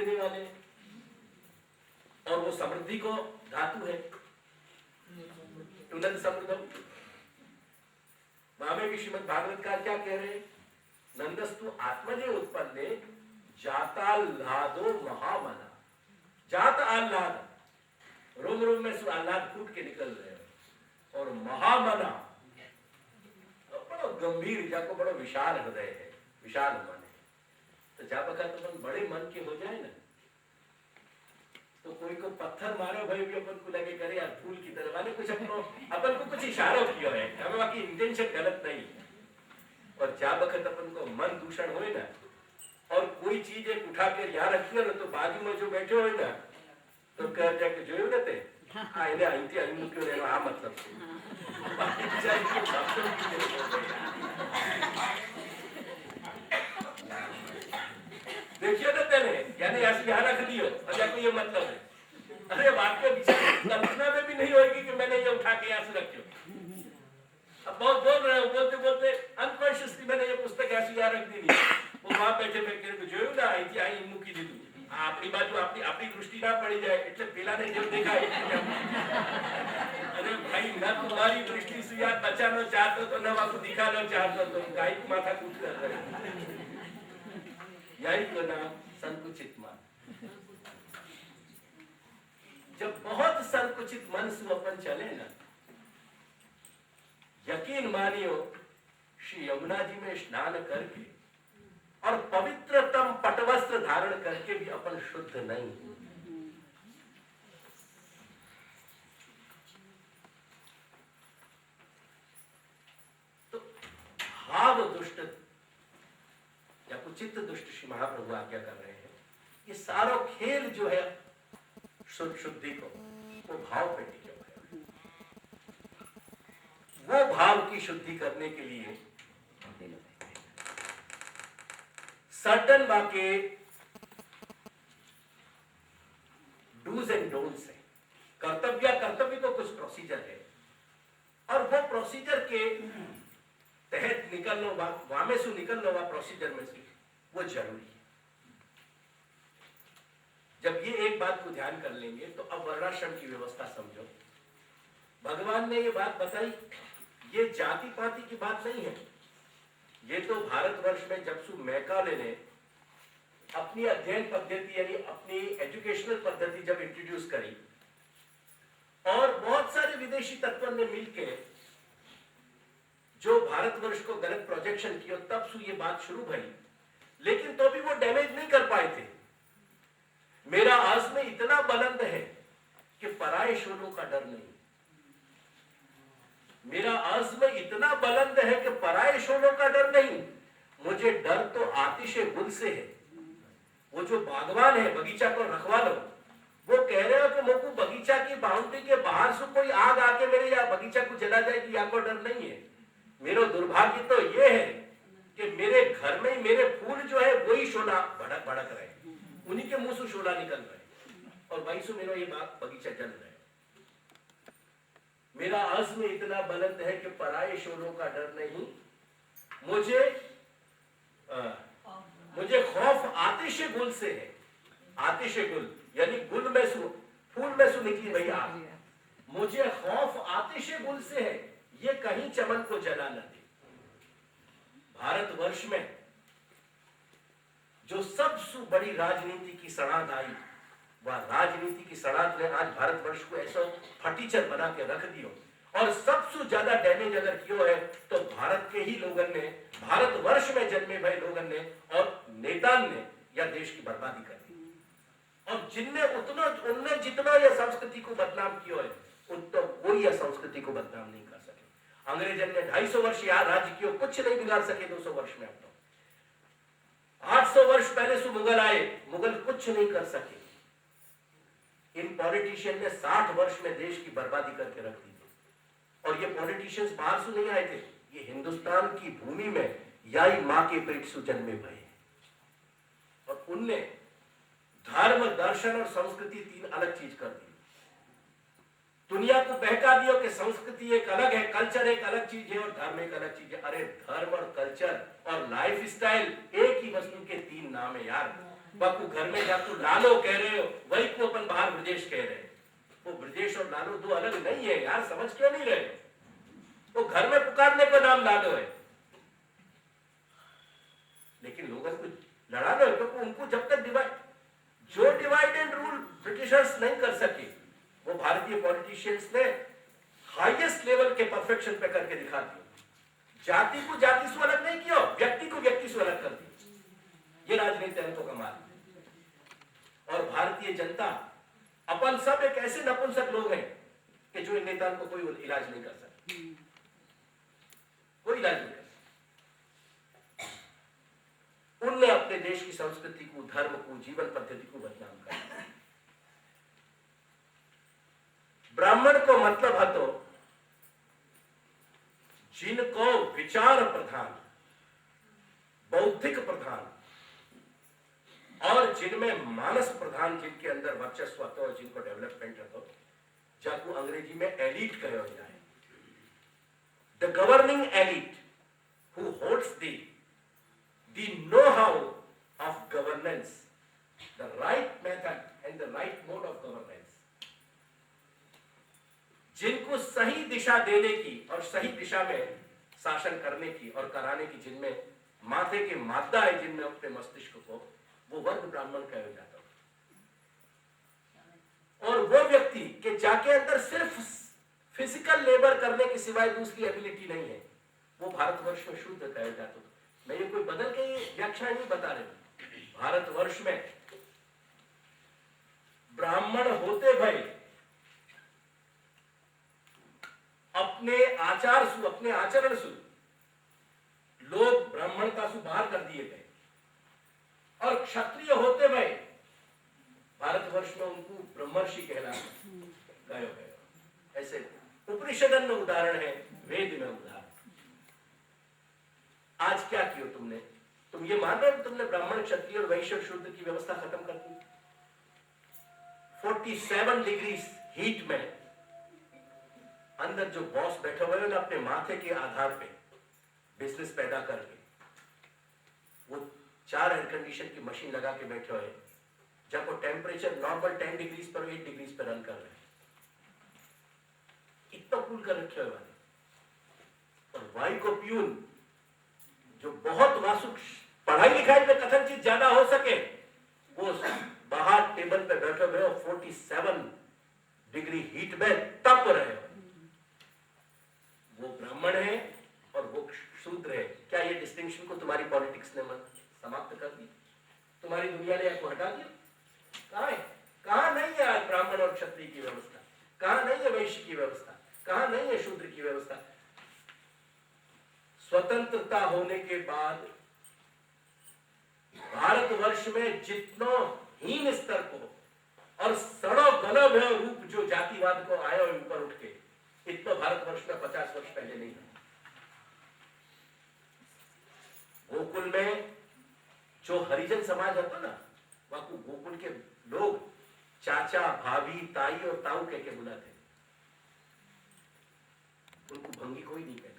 देने वाले हैं, और वो समृद्धि को धातु है, तुलन समृद्धम। वहां में भी श्रीमद् भागवतकार क्या कह रहे हैं, नंदस्तु आत्मने उत्पन्ने जाताल्लादो महामना। जात आह्लाद, रोम रोम में सु आह्लाद फूट के निकल रहे हैं, और महामना बड़ो गंभीर, जाको बड़ो विशाल हृदय है, विशाल मन है। तो जा बका तो बड़े मन के हो जाए ना, तो कोई को पत्थर मारो भाई भी अपन को लगे करे यार फूल की तरह, माने कुछ अपन को कुछ इशारा किया है, हमें बाकी इंटेंशन गलत नहीं। और जा बखत अपन को मन दूषण होए ना, और कोई चीज एक उठा के यहाँ रखी है ना, तो बाजू में जो बैठे हो ना, तो कह जाके जोયું ને તે આ એને અહીંથી અહીં મૂક્યો ને એનો આ મતલબ છે। देखिए ना तेने, यानी ऐसे यहाँ रख दियो और या कोई ये मतलब है, अरे बात के कल्पना में भी नहीं होगी कि मैंने ये उठा के यहाँ से रखी। अब बहुत बोल रहे हो, बोलते बोलते अनकॉन्शियसली मैंने ये पुस्तक ऐसे यहाँ रख दी, वो वहां बैठे बैठे જોયું ना અહીંથી અહીં મૂકી દીધું, આપણી બાજુ આપણી દૃષ્ટિ ના પડી જાય એટલે પેલાને જેમ દેખાય। अरे भाई मैं तुम्हारी दृष्टि से यार बचाना चाहता तो न आपको दिखाना चाहता तो गाय को माथा कूट कर रहे, यही तो नाम संकुचित मन। जब बहुत संकुचित मन से अपन चले ना, यकीन मानियो श्री यमुना जी में स्नान करके और पवित्रतम पटवस्त्र धारण करके भी अपन शुद्ध नहीं। तो भाव दुष्ट या कुचित दुष्ट श्री महाप्रभु आज्ञा कर रहे हैं, ये सारा खेल जो है शुद्धि को, वो भाव पे टिके हुए हैं। वो भाव की शुद्धि करने के लिए सर्टन वाके डूज एंड डोंट्स है, कर्तव्य को कुछ प्रोसीजर है, और वो प्रोसीजर के तहत निकलना, वहां में से निकलना हुआ प्रोसीजर में से वो जरूरी है। जब ये एक बात को ध्यान कर लेंगे तो अब वर्णाश्रम की व्यवस्था समझो। भगवान ने ये बात बताई, ये जाति पाति की बात नहीं है, ये तो भारतवर्ष में जब से मैकाले ने अपनी अध्ययन पद्धति यानी अपनी एजुकेशनल पद्धति जब इंट्रोड्यूस करी, और बहुत सारे विदेशी तत्वों ने मिलकर जो भारतवर्ष को गलत प्रोजेक्शन किया, तब से ये बात शुरू भई, लेकिन तो भी वो डैमेज नहीं कर पाए थे। मेरा आज़्म इतना बुलंद है कि पराये शोरों का डर नहीं, मेरा आज़्म इतना बुलंद है कि पराये शोरों का डर नहीं, मुझे डर तो आतिश गुल से है। वो जो बागवान है, बगीचा को रखवा लो, वो कह रहे हो कि मुझको बगीचा की बाउंड्री के बाहर से कोई आग आके मेरे या बगीचा को जला जाएगी, आपको डर नहीं है। मेरा दुर्भाग्य तो ये है कि मेरे घर में मेरे फूल जो है वही शोला भड़क भड़क रहे, उन्हीं के मुंह से शोला निकल रहे, और वही से मेरा ये बाग बगीचा जल रहा है। मेरा आज़्म इतना बुलंद है कि पराये शोरों का डर नहीं, मुझे खौफ आतिश गुल से है। आतिश गुल यानी गुल में से, फूल में से निकली भई आग, मुझे खौफ आतिश गुल से है, ये कहीं चमन को जला न दे। भारतवर्ष में जो सबसे बड़ी राजनीति की सड़ांध आई, वह राजनीति की सड़ांध ने आज भारतवर्ष को ऐसा फटीचर बना के रख दियो, और सबसे ज्यादा डैमेज अगर किया है तो भारत के ही लोगों ने, भारतवर्ष में जन्मे भय लोगों ने और नेता ने या देश की बर्बादी कर दी। और उनने जितना यह संस्कृति को बदनाम किया है, उतना कोई यह संस्कृति को बदनाम नहीं कर सके। अंग्रेजन ने 250 वर्ष यहाँ राज्य किया, कुछ नहीं बिगाड़ सके 200 वर्ष में। अब तो 800 वर्ष पहले से मुगल आए, मुगल कुछ नहीं कर सके। इन पॉलिटिशियन ने 60 वर्ष में देश की बर्बादी करके रख दी थी, और ये पॉलिटिशियंस बाहर से नहीं आए थे, ये हिंदुस्तान की भूमि में याई मां के पेट से जन्मे भय, और उनने धर्म, दर्शन और संस्कृति 3 अलग चीज कर दी। दुनिया को बहका दिया कि संस्कृति एक अलग है, कल्चर एक अलग चीज है और धर्म एक अलग चीज है। अरे धर्म और कल्चर और लाइफ स्टाइल एक ही वस्तु के 3 नाम है यार। बाकू घर में जा तू लालो कह रहे हो, वही को अपन बाहर ब्रजेश कह रहे हैं। वो ब्रजेश और लालो दो अलग नहीं है यार, समझ क्यों नहीं रहे? वो घर में पुकारने का नाम लालो है, लेकिन लोगों को लड़ाना है। तो उनको जब तक जो डिवाइड एंड रूल ब्रिटिशर्स नहीं कर सके, वो भारतीय पॉलिटिशियंस ने हाईएस्ट लेवल के परफेक्शन पे करके दिखा दिया। जाति को जाति से अलग नहीं किया, व्यक्ति को व्यक्ति से अलग कर दिया। ये राजनीतिज्ञों का मार्ग है। और भारतीय जनता अपन सब एक ऐसे नपुंसक लोग हैं कि जो इन नेताओं को कोई इलाज नहीं कर सकते, कोई इलाज नहीं कर सकते। उनने अपने देश की संस्कृति को, धर्म को, जीवन पद्धति को बदनाम कर दिया। ब्राह्मण को मतलब है तो जिनको विचार प्रधान, बौद्धिक प्रधान और जिनमें मानस प्रधान, जिनके अंदर वर्चस्व होता और जिनको डेवलपमेंट होता, जाको अंग्रेजी में एलीट कहा जाए। The governing elite who holds the no-how of governance, the right method and the right mode of governance, जिनको सही दिशा देने की और सही दिशा में शासन करने की और कराने की, जिनमें माथे की मादा है, जिनमें अपने मस्तिष्क को, वो वर्ग ब्राह्मण कहा जाता है। और वो व्यक्ति के जाके अंदर सिर्फ फिजिकल लेबर करने के सिवाय दूसरी एबिलिटी नहीं है, वो भारतवर्ष में शुद्ध कहा जाता है। मैं ये कोई बदल के व्याख्या नहीं बता रही। भारतवर्ष में ब्राह्मण होते भाई अपने आचार सु, अपने आचरण सु लोग ब्राह्मणता से बाहर कर दिए गए, और क्षत्रिय होते भाई भारतवर्ष में उनको ब्रह्मर्षि कहना गया। ऐसे उपनिषदन में उदाहरण है, वेद में उदाहरण। आज क्या किया तुमने? तुम ये मान रहे हो तुमने ब्राह्मण, क्षत्रिय और वैश्य शूद्र की व्यवस्था खत्म कर दी? 47 डिग्री हीट में अंदर जो बॉस बैठे हुए हैं ना, अपने माथे के आधार पे बिजनेस पैदा करके, वो 4 एयर कंडीशन की मशीन लगा के बैठे हुए हैं, जब वो टेम्परेचर नॉर्मल 10 डिग्री पर 8 डिग्री पर रन कर रहे हैं। इतना कूल कर रखे हुए वाले। और वाई को प्यून जो बहुत वासुक, पढ़ाई लिखाई में कथनचित ज्यादा हो सके, वो बाहर टेबल पे बैठे हुए 47 डिग्री हीट में तप रहे हो। वो ब्राह्मण है और वो शूद्र है। क्या ये डिस्टिंक्शन को तुम्हारी पॉलिटिक्स ने समाप्त कर दी? तुम्हारी दुनिया ने आपको हटा दिया? कहां है? कहां नहीं है आज ब्राह्मण और क्षत्रिय की व्यवस्था? कहां नहीं है वैश्य की व्यवस्था? कहां नहीं है शूद्र की व्यवस्था? स्वतंत्रता होने के बाद भारतवर्ष में जितना हीन स्तर को और सड़ो गलो भय रूप जो जातिवाद को आया ऊपर उठ के, इतना भारतवर्ष में 50 वर्ष पहले नहीं था। गोकुल में जो हरिजन समाज होता ना, वहां गोकुल के लोग चाचा, भाभी, ताई और ताऊ कह के बुलाते, उनको भंगी कोई नहीं कहता।